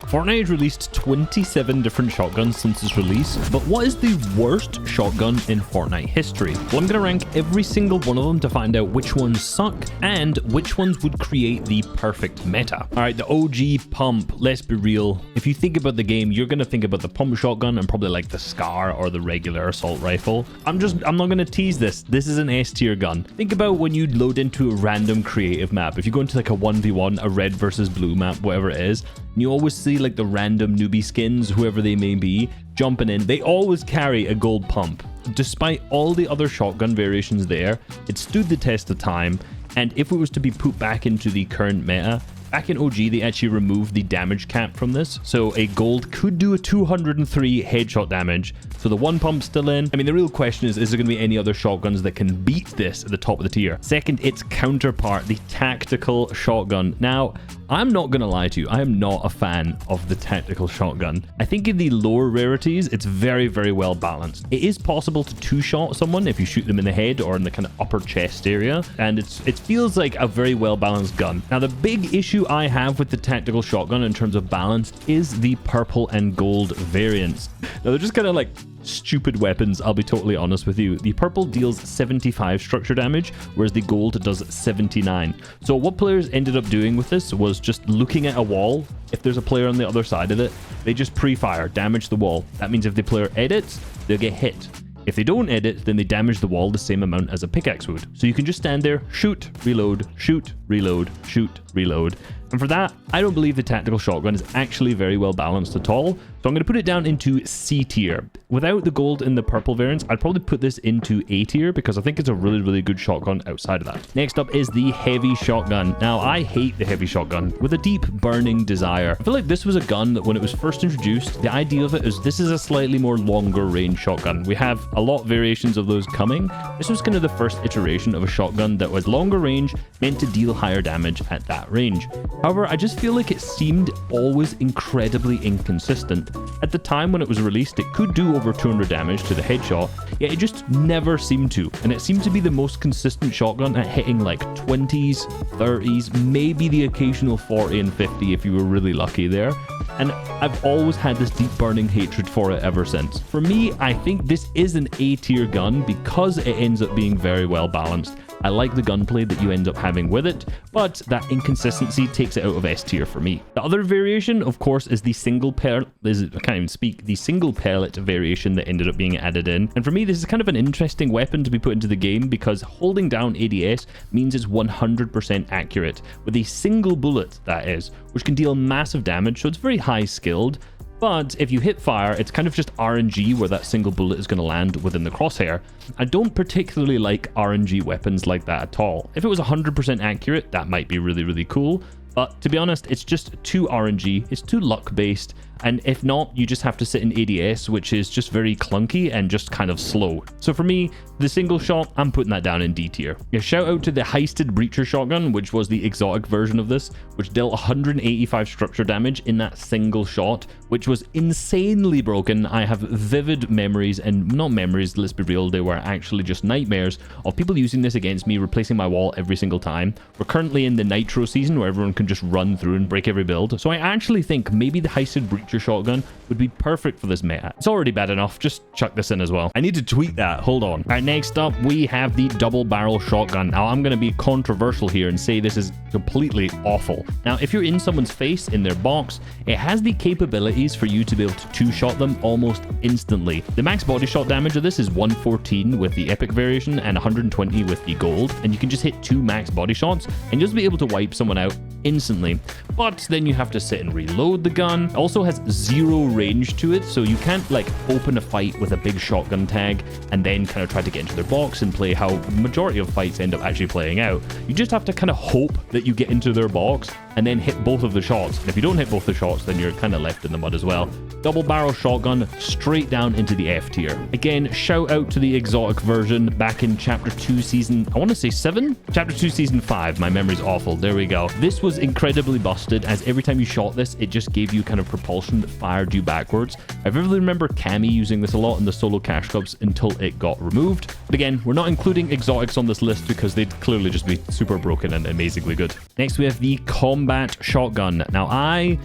Fortnite has released 27 different shotguns since its release, but what is the worst shotgun in Fortnite history? Well, I'm going to rank every single one of them to find out which ones suck and which ones would create the perfect meta. All right, the OG pump, let's be real. If you think about the game, you're going to think about the pump shotgun and probably like the Scar or the regular assault rifle. I'm not going to tease this. This is an S tier gun. Think about when you load into a random creative map. If you go into like a 1v1, a red versus blue map, whatever it is, and you always see like the random newbie skins, whoever they may be, jumping in, they always carry a gold pump. Despite all the other shotgun variations there, it stood the test of time, and if it was to be put back into the current meta, back in OG, they actually removed the damage cap from this, so a gold could do a 203 headshot damage. So the one pump's still in. I mean, the real question is there going to be any other shotguns that can beat this at the top of the tier? Second, its counterpart, the tactical shotgun. Now, I'm not going to lie to you, I am not a fan of the tactical shotgun. I think in the lower rarities, it's very, very well balanced. It is possible to two-shot someone if you shoot them in the head or in the kind of upper chest area, and it feels like a very well-balanced gun. Now, the big issue I have with the tactical shotgun in terms of balance is the purple and gold variants. Now, they're just kind of like stupid weapons, I'll be totally honest with you. The purple deals 75 structure damage, whereas the gold does 79. So what players ended up doing with this was just looking at a wall. If there's a player on the other side of it, they just pre-fire, damage the wall. That means if the player edits, they'll get hit. If they don't edit, then they damage the wall the same amount as a pickaxe would. So you can just stand there, shoot, reload, shoot, reload, shoot, reload. And for that, I don't believe the tactical shotgun is actually very well balanced at all. So I'm going to put it down into C tier. Without the gold and the purple variants, I'd probably put this into A tier because I think it's a really, really good shotgun outside of that. Next up is the heavy shotgun. Now, I hate the heavy shotgun with a deep burning desire. I feel like this was a gun that when it was first introduced, the idea of it is this is a slightly more longer range shotgun. We have a lot of variations of those coming. This was kind of the first iteration of a shotgun that was longer range, meant to deal higher damage at that range. However, I just feel like it seemed always incredibly inconsistent. At the time when it was released, it could do over 200 damage to the headshot, yet it just never seemed to. And it seemed to be the most consistent shotgun at hitting like 20s, 30s, maybe the occasional 40 and 50 if you were really lucky there. And I've always had this deep burning hatred for it ever since. For me, I think this is an A tier gun because it ends up being very well balanced. I like the gunplay that you end up having with it, but that inconsistency takes it out of S tier for me. The other variation, of course, is the single pellet, the single pellet variation that ended up being added in. And for me, this is kind of an interesting weapon to be put into the game because holding down ADS means it's 100% accurate with a single bullet, that is, which can deal massive damage, so it's very high skilled. But if you hit fire, it's kind of just RNG where that single bullet is going to land within the crosshair. I don't particularly like RNG weapons like that at all. If it was 100% accurate, that might be really, really cool. But to be honest, it's just too RNG, it's too luck based, and if not, you just have to sit in ADS, which is just very clunky and just kind of slow. So for me, the single shot, I'm putting that down in D tier. Yeah, shout out to the heisted breacher shotgun, which was the exotic version of this, which dealt 185 structure damage in that single shot, which was insanely broken. I have vivid memories, and not memories, let's be real, they were actually just nightmares of people using this against me, replacing my wall every single time. We're currently in the Nitro season where everyone can just run through and break every build. So I actually think maybe the heisted breacher shotgun would be perfect for this meta. It's already bad enough, just chuck this in as well. I need to tweet that, hold on. All right, next up, we have the double barrel shotgun. Now, I'm going to be controversial here and say this is completely awful. Now, if you're in someone's face, in their box, it has the capabilities for you to be able to two-shot them almost instantly. The max body shot damage of this is 114 with the epic variation and 120 with the gold, and you can just hit 2 max body shots and just be able to wipe someone out instantly. But then you have to sit and reload the gun. It also has 0 range to it, so you can't like open a fight with a big shotgun tag and then kind of try to get into their box and play how the majority of fights end up actually playing out. You just have to kind of hope that you get into their box and then hit both of the shots. And if you don't hit both the shots, then you're kind of left in the mud as well. Double barrel shotgun straight down into the F tier. Again, shout out to the exotic version back in chapter 2 season, I want to say 7? Chapter 2 season 5, my memory's awful. There we go. This was incredibly busted, as every time you shot this, it just gave you kind of propulsion that fired you backwards. I vividly remember Cammy using this a lot in the solo cash clubs until it got removed. But again, we're not including exotics on this list because they'd clearly just be super broken and amazingly good. Next, we have the combat shotgun. Now, I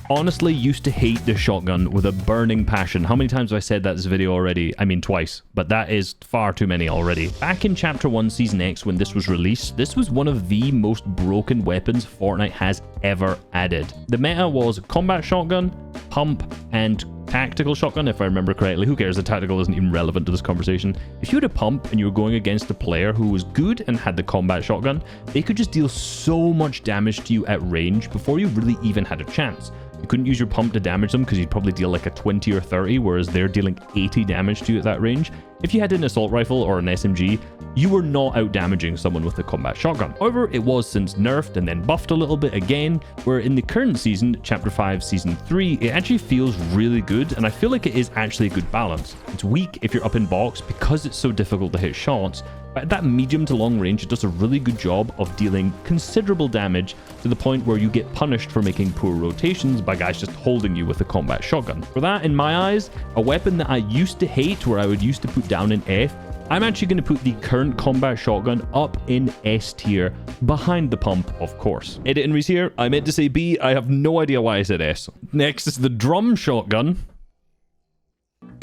honestly used to hate this shotgun with a burning passion. How many times have I said that in this video already? I mean, twice, but that is far too many already. Back in Chapter 1 Season X, when this was released, this was one of the most broken weapons Fortnite has ever added. The meta was combat shotgun, pump, and tactical shotgun, if I remember correctly. Who cares? The tactical isn't even relevant to this conversation. If you had a pump and you were going against a player who was good and had the combat shotgun, they could just deal so much damage to you at range before you really even had a chance. You couldn't use your pump to damage them because you'd probably deal like a 20 or 30, whereas they're dealing 80 damage to you at that range. If you had an assault rifle or an SMG, you were not out damaging someone with a combat shotgun. However, it was since nerfed and then buffed a little bit again, where in the current season, Chapter 5 Season 3, it actually feels really good, and I feel like it is actually a good balance. It's weak if you're up in box because it's so difficult to hit shots, but at that medium to long range, it does a really good job of dealing considerable damage to the point where you get punished for making poor rotations by guys just holding you with a combat shotgun. For that, in my eyes, a weapon that I used to hate, where I would used to put down in F, I'm actually going to put the current combat shotgun up in S tier, behind the pump, of course. Edit and Reese here. I meant to say B. I have no idea why I said S. Next is the drum shotgun.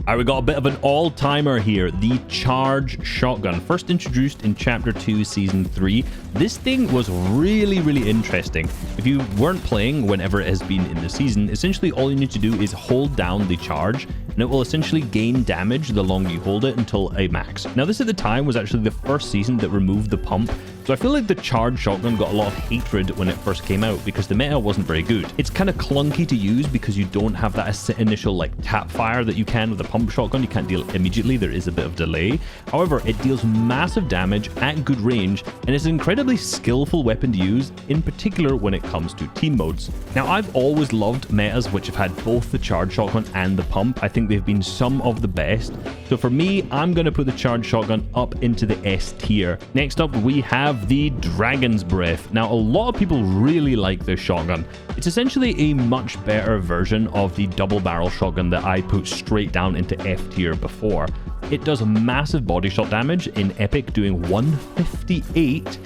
Alright, we got a bit of an all-timer here, the Charge Shotgun. First introduced in Chapter 2, Season 3. This thing was really, really interesting. If you weren't playing whenever it has been in the season, essentially all you need to do is hold down the charge, and it will essentially gain damage the longer you hold it until a max. Now, this at the time was actually the first season that removed the pump, so I feel like the Charge Shotgun got a lot of hatred when it first came out because the meta wasn't very good. It's kind of clunky to use because you don't have that initial like tap fire that you can with the pump shotgun. You can't deal it immediately. There is a bit of delay. However, it deals massive damage at good range and is an incredibly skillful weapon to use, in particular when it comes to team modes. Now, I've always loved metas which have had both the Charge Shotgun and the pump. I think they've been some of the best. So for me, I'm going to put the Charge Shotgun up into the S tier. Next up, we have the Dragon's Breath. Now, a lot of people really like this shotgun. It's essentially a much better version of the double barrel shotgun that I put straight down into F tier before. It does massive body shot damage, in Epic doing 158,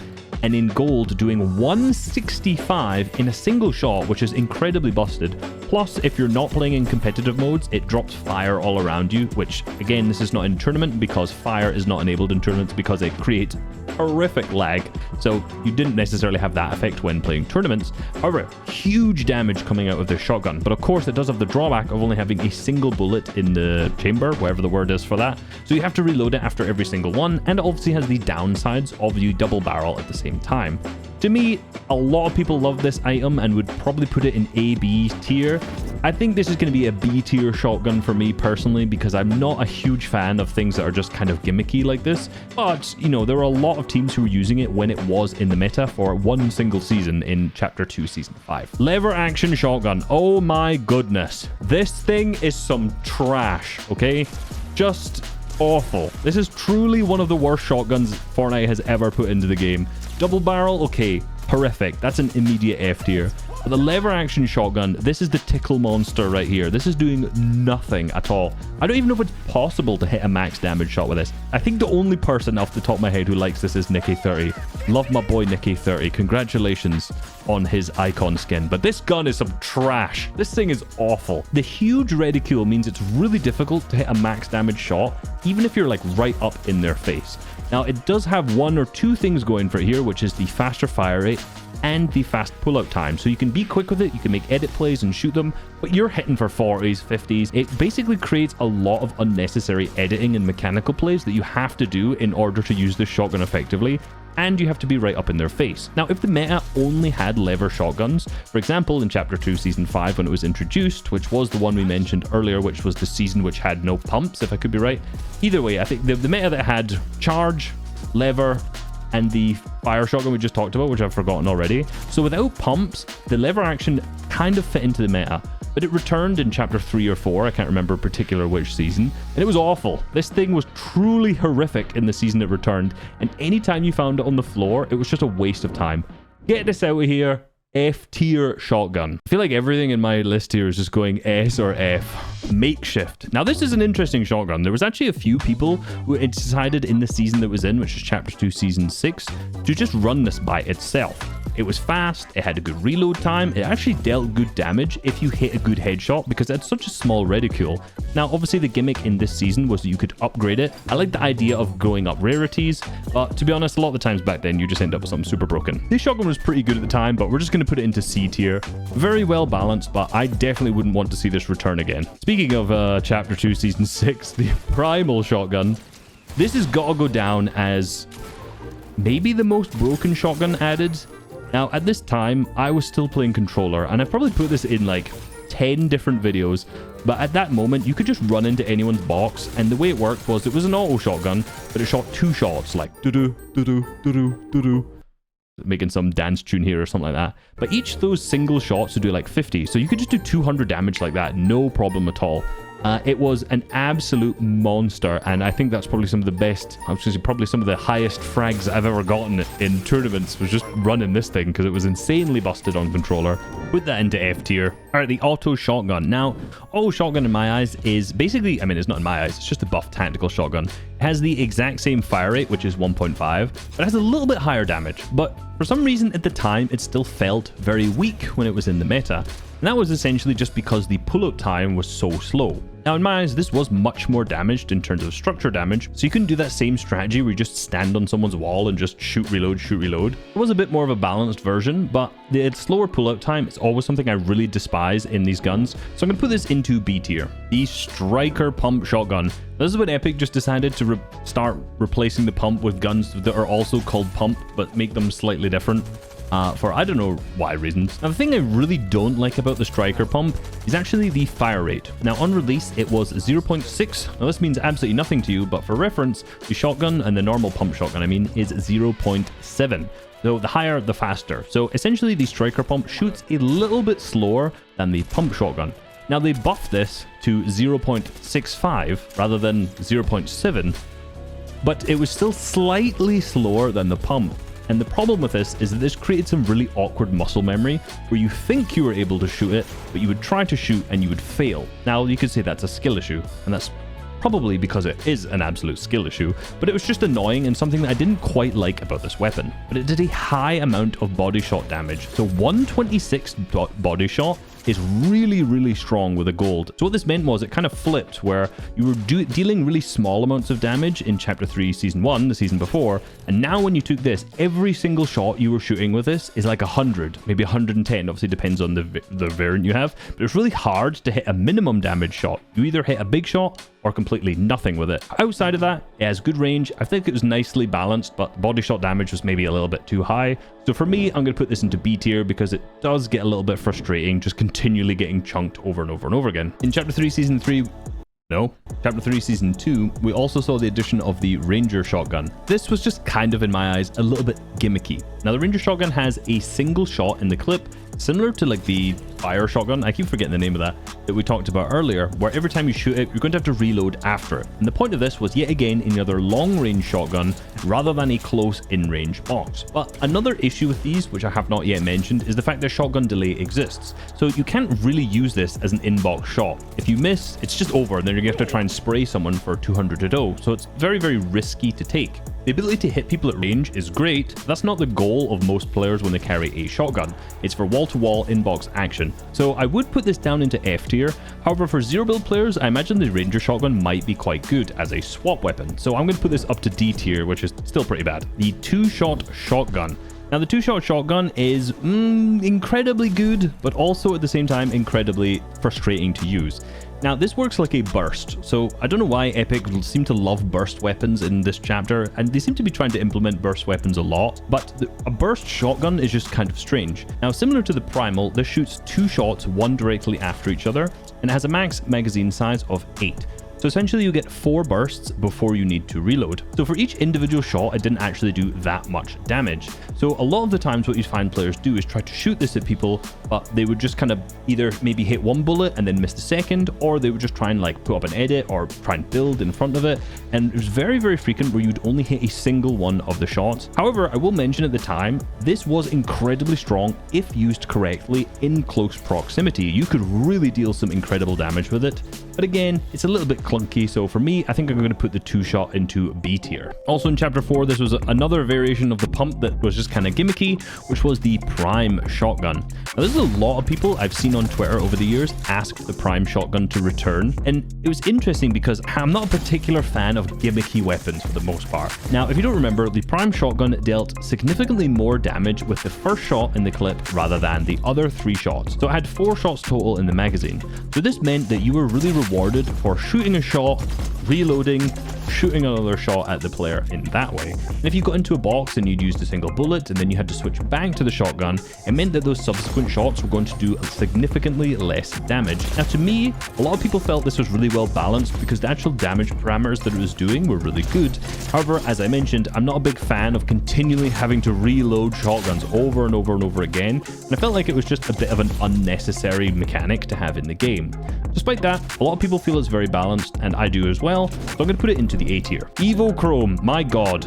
and in Gold doing 165 in a single shot, which is incredibly busted. Plus, if you're not playing in competitive modes, it drops fire all around you, which, again, this is not in tournament because fire is not enabled in tournaments because it creates horrific lag. So you didn't necessarily have that effect when playing tournaments. However, huge damage coming out of this shotgun. But of course, it does have the drawback of only having a single bullet in the chamber, whatever the word is for that. So you have to reload it after every single one, and it obviously has the downsides of the double barrel at the same time. To me, a lot of people love this item and would probably put it in A-B tier. I think this is going to be a B tier shotgun for me personally, because I'm not a huge fan of things that are just kind of gimmicky like this. But, you know, there were a lot of teams who were using it when it was in the meta for one single season in Chapter 2, Season 5. Lever action shotgun. Oh my goodness. This thing is some trash, okay? Just awful. This is truly one of the worst shotguns Fortnite has ever put into the game. Double barrel, okay, horrific. That's an immediate F tier. But the lever action shotgun, this is the tickle monster right here. This is doing nothing at all. I don't even know if it's possible to hit a max damage shot with this. I think the only person off the top of my head who likes this is Nicky30. Love my boy Nicky30. Congratulations on his icon skin. But this gun is some trash. This thing is awful. The huge reticule means it's really difficult to hit a max damage shot, even if you're like right up in their face. Now, it does have one or two things going for it here, which is the faster fire rate and the fast pullout time. So you can be quick with it, you can make edit plays and shoot them, but you're hitting for 40s, 50s. It basically creates a lot of unnecessary editing and mechanical plays that you have to do in order to use this shotgun effectively, and you have to be right up in their face. Now, if the meta only had lever shotguns, for example, in Chapter 2, Season 5, when it was introduced, which was the one we mentioned earlier, which was the season which had no pumps, if I could be right. Either way, I think the meta that had charge, lever, and the fire shotgun we just talked about, which I've forgotten already. So without pumps, the lever action kind of fit into the meta, but it returned in Chapter 3 or 4, I can't remember particular which season, and it was awful. This thing was truly horrific in the season it returned, and anytime you found it on the floor, it was just a waste of time. Get this out of here. F tier shotgun. I feel like everything in my list here is just going S or F. Makeshift. Now, this is an interesting shotgun. There was actually a few people who had decided in the season that was in, which is Chapter 2, Season 6, to just run this by itself. It was fast, it had a good reload time, it actually dealt good damage if you hit a good headshot because it had such a small reticule. Now, obviously the gimmick in this season was that you could upgrade it. I like the idea of growing up rarities, but to be honest, a lot of the times back then you just end up with something super broken. This shotgun was pretty good at the time, but we're just going to put it into C tier. Very well balanced, but I definitely wouldn't want to see this return again. Speaking of Chapter 2, Season 6, the Primal shotgun. This has got to go down as maybe the most broken shotgun added. Now, at this time, I was still playing controller, and I've probably put this in like 10 different videos, but at that moment, you could just run into anyone's box, and the way it worked was it was an auto shotgun, but it shot 2 shots, like doo-doo, doo-doo, doo-doo, doo-doo. Making some dance tune here or something like that. But each of those single shots would do like 50, so you could just do 200 damage like that, no problem at all. It was an absolute monster, and I think that's probably some of the best, I was going to say probably some of the highest frags I've ever gotten in tournaments was just running this thing because it was insanely busted on controller. Put that into F tier. All right, the auto shotgun. Now, auto shotgun in my eyes is basically, I mean, it's not in my eyes, it's just a buff tactical shotgun. It has the exact same fire rate, which is 1.5, but it has a little bit higher damage. But for some reason at the time, it still felt very weak when it was in the meta. And that was essentially just because the pull-out time was so slow. Now, in my eyes, this was much more damaged in terms of structure damage, so you couldn't do that same strategy where you just stand on someone's wall and just shoot, reload, shoot, reload. It was a bit more of a balanced version, but the slower pull-out time is always something I really despise in these guns, so I'm going to put this into B tier. The Striker Pump shotgun. This is when Epic just decided to start replacing the pump with guns that are also called pump, but make them slightly different. For I don't know why reasons. Now, the thing I really don't like about the Striker Pump is actually the fire rate. Now, on release, it was 0.6. Now, this means absolutely nothing to you, but for reference, the shotgun and the normal pump shotgun, I mean, is 0.7. So the higher, the faster. So essentially, the Striker Pump shoots a little bit slower than the pump shotgun. Now, they buffed this to 0.65 rather than 0.7, but it was still slightly slower than the pump. And the problem with this is that this created some really awkward muscle memory where you think you were able to shoot it, but you would try to shoot and you would fail. Now, you could say that's a skill issue, and that's probably because it is an absolute skill issue, but it was just annoying and something that I didn't quite like about this weapon. But it did a high amount of body shot damage. So 126 body shot is really, really strong with a gold. So what this meant was it kind of flipped where you were dealing really small amounts of damage in Chapter 3, Season 1, the season before, and now when you took this, every single shot you were shooting with this is like 100, maybe 110, obviously depends on the variant you have, but it's really hard to hit a minimum damage shot. You either hit a big shot or completely nothing with it. Outside of that, it has good range. I think it was nicely balanced, but body shot damage was maybe a little bit too high. So for me, I'm going to put this into B tier because it does get a little bit frustrating, just continually getting chunked over and over and over again. In Chapter 3, Season 3... No, Chapter 3, Season 2, we also saw the addition of the Ranger shotgun. This was just kind of, in my eyes, a little bit gimmicky. Now, the Ranger shotgun has a single shot in the clip, similar to like the fire shotgun, I keep forgetting the name of that we talked about earlier, where every time you shoot it, you're going to have to reload after it. And the point of this was yet again another long-range shotgun rather than a close in-range box. But another issue with these, which I have not yet mentioned, is the fact that shotgun delay exists. So you can't really use this as an in-box shot. If you miss, it's just over, and then you're going to have to try and spray someone for 200 to go. So it's very, very risky to take. The ability to hit people at range is great, but that's not the goal of most players when they carry a shotgun. It's for wall-to-wall in-box action. So I would put this down into F tier. However, for zero build players, I imagine the Ranger shotgun might be quite good as a swap weapon. So I'm going to put this up to D tier, which is still pretty bad. The two-shot shotgun. Now, the two-shot shotgun is incredibly good, but also at the same time incredibly frustrating to use. Now, this works like a burst, so I don't know why Epic seem to love burst weapons in this chapter, and they seem to be trying to implement burst weapons a lot, but a burst shotgun is just kind of strange. Now, similar to the Primal, this shoots 2 shots, one directly after each other, and it has a max magazine size of 8. So essentially you get 4 bursts before you need to reload. So for each individual shot, it didn't actually do that much damage. So a lot of the times what you find players do is try to shoot this at people, but they would just kind of either maybe hit one bullet and then miss the second, or they would just try and like put up an edit or try and build in front of it. And it was very, very frequent where you'd only hit a single one of the shots. However, I will mention at the time, this was incredibly strong if used correctly in close proximity. You could really deal some incredible damage with it. but again, it's a little bit clunky, so for me, I think I'm going to put the 2-shot into B tier. Also in chapter 4, this was another variation of the pump that was just kind of gimmicky, which was the Prime shotgun. Now, there's a lot of people I've seen on Twitter over the years ask the Prime shotgun to return, and it was interesting because I'm not a particular fan of gimmicky weapons for the most part. Now, if you don't remember, the Prime shotgun dealt significantly more damage with the first shot in the clip rather than the other 3 shots. So it had 4 shots total in the magazine. So this meant that you were really rewarded for shooting a shot, reloading, shooting another shot at the player in that way. And if you got into a box and you'd used a single bullet and then you had to switch back to the shotgun, it meant that those subsequent shots were going to do significantly less damage. Now, to me, a lot of people felt this was really well balanced because the actual damage parameters that it was doing were really good. However, as I mentioned, I'm not a big fan of continually having to reload shotguns over and over and over again, and I felt like it was just a bit of an unnecessary mechanic to have in the game. Despite that, a lot of people feel it's very balanced, and I do as well, so I'm going to put it into the A tier. Evo Chrome, my god.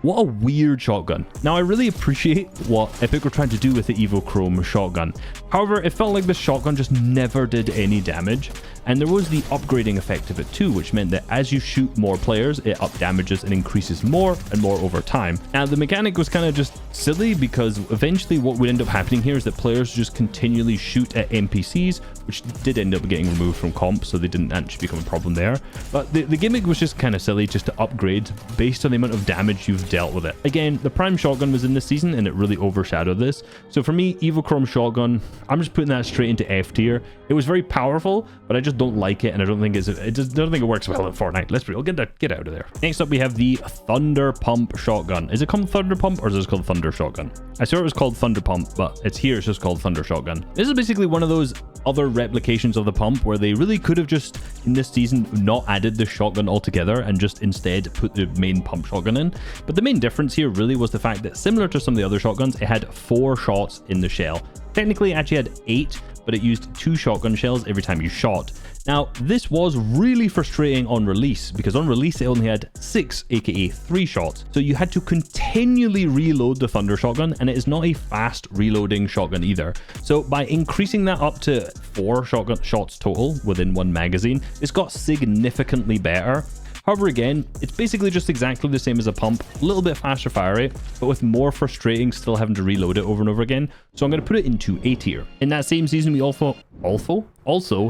What a weird shotgun. Now, I really appreciate what Epic were trying to do with the Evo Chrome shotgun. However, it felt like the shotgun just never did any damage. And there was the upgrading effect of it too, which meant that as you shoot more players, it up damages and increases more and more over time. Now, the mechanic was kind of just silly because eventually what would end up happening here is that players just continually shoot at NPCs, which did end up getting removed from comp, so they didn't actually become a problem there. But the gimmick was just kind of silly, just to upgrade based on the amount of damage you've dealt with it. Again, the Prime shotgun was in this season and it really overshadowed this. So for me, Evo Chrome shotgun, I'm just putting that straight into F tier. It was very powerful, but I just don't like it, and I don't think it works well in Fortnite. Let's be real. Get out of there. Next up, we have the Thunder Pump shotgun. Is it called Thunder Pump or is it called Thunder Shotgun? I swear it was called Thunder Pump, but it's just called Thunder Shotgun. This is basically one of those other replications of the pump where they really could have just in this season not added the shotgun altogether and just instead put the main pump shotgun in. But the main difference here really was the fact that, similar to some of the other shotguns, it had 4 shots in the shell. Technically, it actually had 8, but it used 2 shotgun shells every time you shot. Now, this was really frustrating on release, because on release it only had 6, aka 3 shots. So you had to continually reload the Thunder Shotgun, and it is not a fast reloading shotgun either. So by increasing that up to 4 shotgun shots total within one magazine, it's got significantly better. However, again, it's basically just exactly the same as a pump, a little bit faster fire rate, but with more frustrating still having to reload it over and over again. So I'm going to put it into A tier. In that same season, we also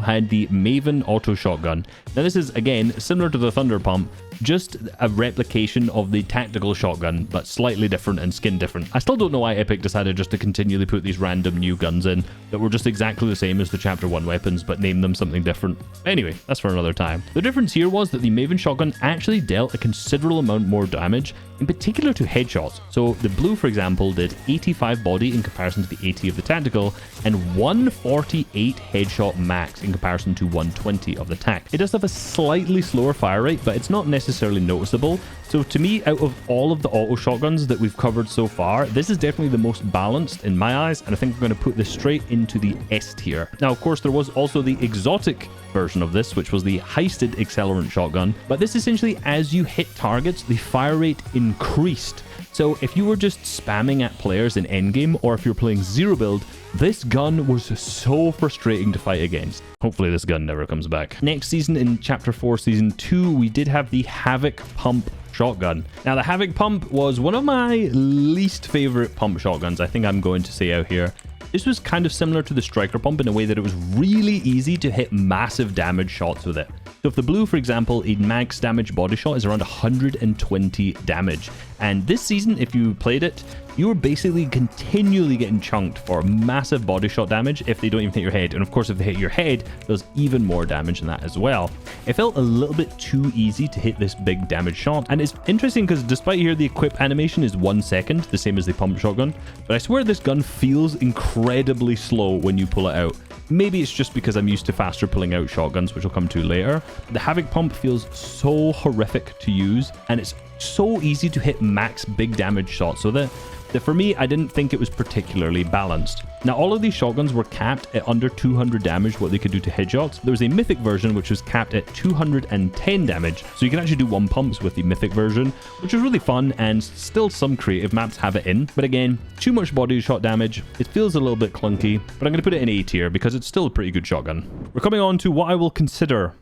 had the Maven auto shotgun. Now, this is, again, similar to the Thunder Pump, just a replication of the tactical shotgun, but slightly different and skin different. I still don't know why Epic decided just to continually put these random new guns in that were just exactly the same as the Chapter 1 weapons, but name them something different. Anyway, that's for another time. The difference here was that the Maven shotgun actually dealt a considerable amount more damage, in particular to headshots. So the blue, for example, did 85 body in comparison to the 80 of the tactical, and 148 headshot max in comparison to 120 of the tac. It does have a slightly slower fire rate, but it's not necessarily noticeable. So to me, out of all of the auto shotguns that we've covered so far, this is definitely the most balanced in my eyes, and I think we're going to put this straight into the S tier. Now, of course, there was also the exotic version of this, which was the heisted accelerant shotgun, but this essentially, as you hit targets, the fire rate increased. So if you were just spamming at players in endgame, or if you're playing zero build, this gun was so frustrating to fight against. Hopefully this gun never comes back. Next season, in Chapter 4, Season 2, we did have the Havoc Pump shotgun. Now, the Havoc Pump was one of my least favorite pump shotguns, I think I'm going to say out here. This was kind of similar to the Striker Pump in a way that it was really easy to hit massive damage shots with it. So if the blue, for example, a max damage body shot is around 120 damage. And this season, if you played it, you were basically continually getting chunked for massive body shot damage if they don't even hit your head. And of course, if they hit your head, it does even more damage than that as well. It felt a little bit too easy to hit this big damage shot. And it's interesting because despite here, the equip animation is 1 second, the same as the pump shotgun. But I swear this gun feels incredibly slow when you pull it out. Maybe it's just because I'm used to faster pulling out shotguns, which we'll come to later. The Havoc Pump feels so horrific to use, and it's so easy to hit max big damage shots with it. that for me, I didn't think it was particularly balanced. Now, all of these shotguns were capped at under 200 damage, what they could do to headshots. There was a mythic version, which was capped at 210 damage. So you can actually do one pumps with the mythic version, which is really fun, and still some creative maps have it in. But again, too much body shot damage. It feels a little bit clunky, but I'm going to put it in A tier because it's still a pretty good shotgun. We're coming on to what I will consider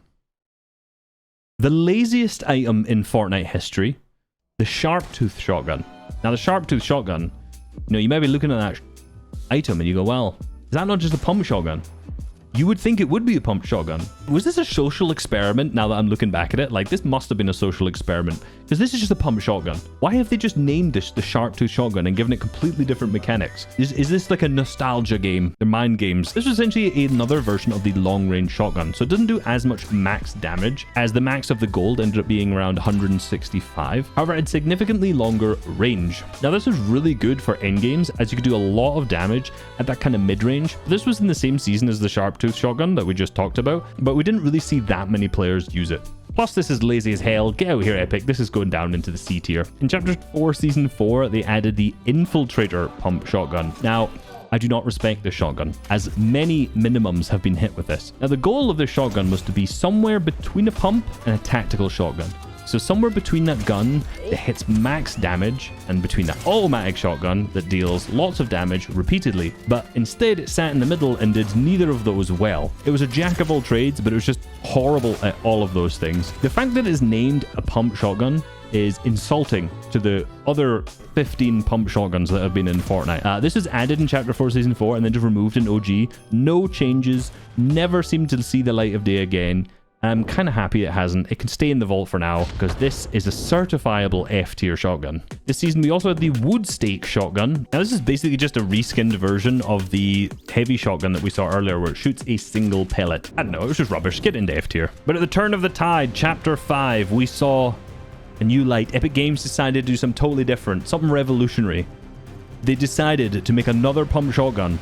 the laziest item in Fortnite history, the Sharp Tooth shotgun. Now, the Sharp Tooth shotgun, you may be looking at that item and you go, well, is that not just a pump shotgun? You would think it would be a pump shotgun. Was this a social experiment now that I'm looking back at it? Like, this must have been a social experiment, because this is just a pump shotgun. Why have they just named this the Sharp Tooth shotgun and given it completely different mechanics? Is this like a nostalgia game? They're mind games. This was essentially another version of the long range shotgun, so it doesn't do as much max damage, as the max of the gold ended up being around 165. However, it had significantly longer range. Now, this was really good for end games, as you could do a lot of damage at that kind of mid range. This was in the same season as the Sharp Tooth shotgun that we just talked about, but we didn't really see that many players use it. Plus, this is lazy as hell. Get out here, Epic. This is going down into the C tier. In Chapter 4, Season 4, they added the Infiltrator pump shotgun. Now, I do not respect this shotgun, as many minimums have been hit with this. Now, the goal of this shotgun was to be somewhere between a pump and a tactical shotgun. So somewhere between that gun that hits max damage and between that automatic shotgun that deals lots of damage repeatedly. But instead it sat in the middle and did neither of those well. It was a jack of all trades, but it was just horrible at all of those things. The fact that it is named a pump shotgun is insulting to the other 15 pump shotguns that have been in Fortnite. This is added in Chapter 4 Season 4 and then just removed in OG. No changes, never seemed to see the light of day again. I'm kind of happy it hasn't. It can stay in the vault for now, because this is a certifiable F tier shotgun. This season, we also had the Wood Stake shotgun. Now, this is basically just a reskinned version of the heavy shotgun that we saw earlier, where it shoots a single pellet. I don't know, it was just rubbish. Get into F tier. But at the turn of the tide, Chapter 5, we saw a new light. Epic Games decided to do something totally different, something revolutionary. They decided to make another pump shotgun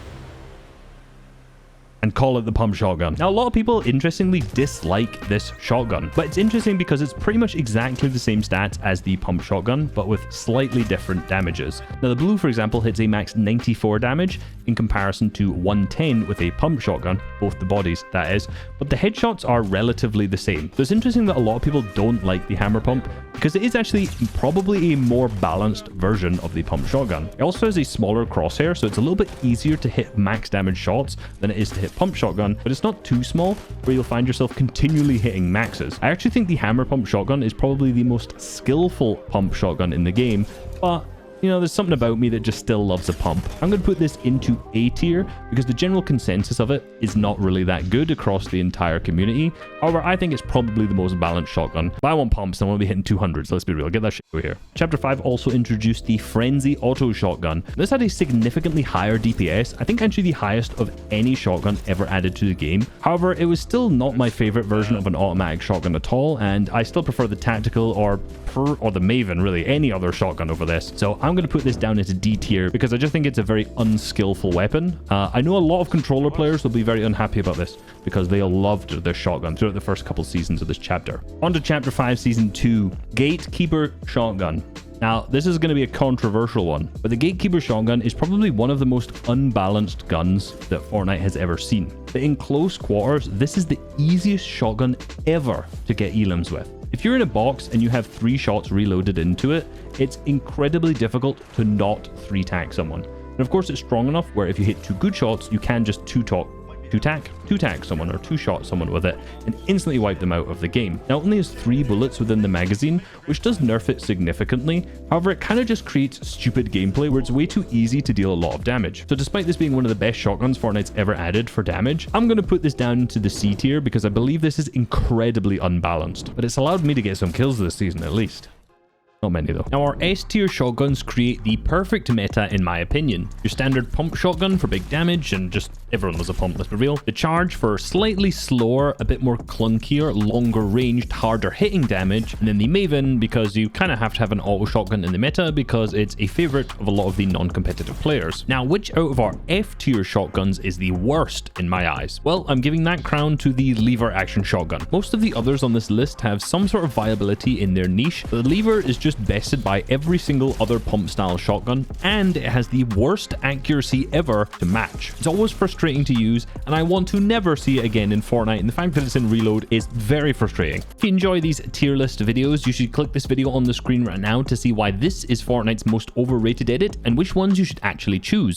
and call it the pump shotgun. Now, a lot of people interestingly dislike this shotgun, but it's interesting because it's pretty much exactly the same stats as the pump shotgun, but with slightly different damages. Now, the blue, for example, hits a max 94 damage in comparison to 110 with a pump shotgun, both the bodies, that is, but the headshots are relatively the same. So it's interesting that a lot of people don't like the hammer pump, because it is actually probably a more balanced version of the pump shotgun. It also has a smaller crosshair, so it's a little bit easier to hit max damage shots than it is to hit pump shotgun, but it's not too small where you'll find yourself continually hitting maxes. I actually think the hammer pump shotgun is probably the most skillful pump shotgun in the game, but there's something about me that just still loves a pump. I'm going to put this into A tier because the general consensus of it is not really that good across the entire community. However, I think it's probably the most balanced shotgun. If I want pumps, I want to be hitting 200, so let's be real. Get that shit over here. Chapter 5 also introduced the Frenzy Auto Shotgun. This had a significantly higher DPS. I think actually the highest of any shotgun ever added to the game. However, it was still not my favorite version of an automatic shotgun at all, and I still prefer the tactical or the Maven, really, any other shotgun over this. So I'm going to put this down into D tier because I just think it's a very unskillful weapon. I know a lot of controller players will be very unhappy about this because they all loved this shotgun throughout the first couple seasons of this chapter. On to Chapter 5 Season 2, Gatekeeper shotgun. Now, this is going to be a controversial one, but the Gatekeeper shotgun is probably one of the most unbalanced guns that Fortnite has ever seen. But in close quarters, this is the easiest shotgun ever to get elims with. If you're in a box and you have 3 shots reloaded into it, it's incredibly difficult to not 3-tack someone. And of course, it's strong enough where if you hit 2 good shots, you can just 2-tack someone or 2-shot someone with it and instantly wipe them out of the game. Now, it only has 3 bullets within the magazine, which does nerf it significantly. However, it kind of just creates stupid gameplay where it's way too easy to deal a lot of damage. So despite this being one of the best shotguns Fortnite's ever added for damage, I'm going to put this down to the C tier because I believe this is incredibly unbalanced, but it's allowed me to get some kills this season at least. Not many though. Now, our S tier shotguns create the perfect meta in my opinion. Your standard pump shotgun for big damage and just Everyone loves a pump, let's be real. The charge for slightly slower, a bit more clunkier, longer ranged, harder hitting damage. And then the Maven, because you kind of have to have an auto shotgun in the meta because it's a favorite of a lot of the non-competitive players. Now, which out of our F tier shotguns is the worst in my eyes? Well, I'm giving that crown to the lever action shotgun. Most of the others on this list have some sort of viability in their niche. The lever is just bested by every single other pump style shotgun, and it has the worst accuracy ever to match. It's always frustrating to use, and I want to never see it again in Fortnite, and the fact that it's in reload is very frustrating. If you enjoy these tier list videos, you should click this video on the screen right now to see why this is Fortnite's most overrated edit and which ones you should actually choose.